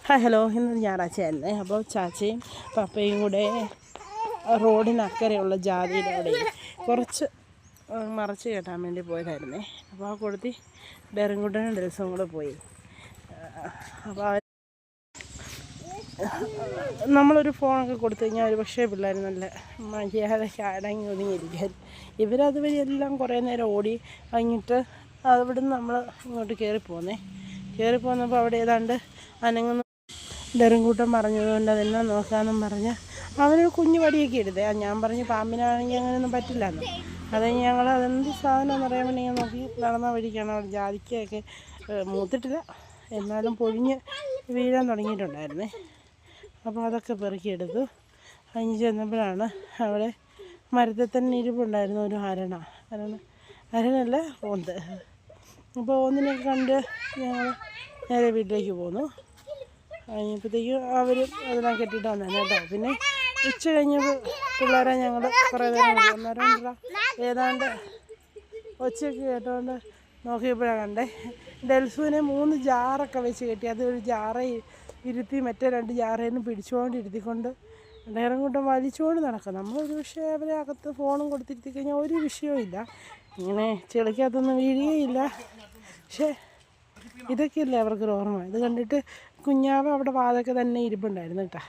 Hi hello, ഇന്ന് ഞായറാഴ്ചയല്ലേ. അപ്പോൾ ചാച്ചയും പപ്പയും കൂടെ റോഡിനക്കരെയുള്ള ജാതിയുടെ അവിടെ കുറച്ച് മറച്ച് കെട്ടാൻ വേണ്ടി പോയതായിരുന്നേ. അപ്പോൾ ആ കൊടുത്തി ഡെറിൻകുട്ടനും ഡെൽസും കൂടെ പോയി. അപ്പോൾ നമ്മളൊരു ഫോണൊക്കെ കൊടുത്തു കഴിഞ്ഞാൽ ഒരു പക്ഷേ പിള്ളേർ നല്ല മര്യാദയ്ക്ക് അടങ്ങി ഒതുങ്ങിയിരിക്കാൻ. ഇവരതുവഴി എല്ലാം കുറേ നേരം ഓടി കഴിഞ്ഞിട്ട് അവിടുന്ന് നമ്മൾ ഇങ്ങോട്ട് കയറിപ്പോന്നപ്പോൾ അവിടെ ഏതാണ്ട് അനങ്ങുന്ന ഡെറിൻകുട്ടൻ പറഞ്ഞതുകൊണ്ട് അതെല്ലാം നോക്കാമെന്നും പറഞ്ഞ് അവനൊരു കുഞ്ഞു വടിയൊക്കെ എടുത്തേ. ഞാൻ പറഞ്ഞു പാമ്പിനാണെങ്കിൽ അങ്ങനെയൊന്നും പറ്റില്ലെന്ന്. അത് ഞങ്ങൾ അതെന്ത് സാധനം അറിയാൻ വേണ്ടി ഞാൻ നോക്കി നടന്ന വഴിക്കാണ് അവിടെ ജാതിക്കയൊക്കെ മൂത്തിട്ടില്ല, എന്നാലും പൊഴിഞ്ഞ് വീഴാൻ തുടങ്ങിയിട്ടുണ്ടായിരുന്നേ. അപ്പോൾ അതൊക്കെ പെറുക്കിയെടുത്തു. കഴിഞ്ഞ് ചെന്നപ്പോഴാണ് അവിടെ മരത്തിൽ തന്നെ ഇരിപ്പുണ്ടായിരുന്നു ഒരു അരണല്ല ഓന്ത്. അപ്പോൾ ഓന്തിനൊക്കെ കണ്ട് ഞങ്ങൾ നേരെ വീട്ടിലേക്ക് പോന്നു. കഴിഞ്ഞപ്പോഴത്തേക്കും അവരും അതെല്ലാം കെട്ടിയിട്ട് വന്നേ കേട്ടോ. പിന്നെ ഉച്ച കഴിഞ്ഞപ്പോൾ പിള്ളേരെ ഞങ്ങൾ കുറേ നേരം അന്നേരം ഏതാണ്ട് ഒച്ചയൊക്കെ കേട്ടോണ്ട് നോക്കിയപ്പോഴാണ് കണ്ടേ ഡെൽസുവിനെ 3 ജാറൊക്കെ വെച്ച് കെട്ടി. അത് ഒരു ജാറ ഇരുത്തി മറ്റേ 2 ജാറേന്ന് പിടിച്ചുകൊണ്ടിരുത്തിക്കൊണ്ട് ഡെറിൻകുട്ടൻ വലിച്ചുകൊണ്ട് നടക്കും. നമ്മളൊരു പക്ഷേ അവരെ അകത്ത് ഫോണും കൊടുത്തിരുത്തി കഴിഞ്ഞാൽ ഒരു വിഷയവും ഇല്ല, ഇങ്ങനെ ചെളിക്കകത്തൊന്നും വീഴുകയില്ല. പക്ഷേ ഇതൊക്കെയല്ലേ അവർക്കൊരു ഓർമ്മ. ഇത് കണ്ടിട്ട് കുഞ്ഞാവ് അവിടെ വാതൊക്കെ തന്നെ ഇരിപ്പുണ്ടായിരുന്നു കേട്ടോ.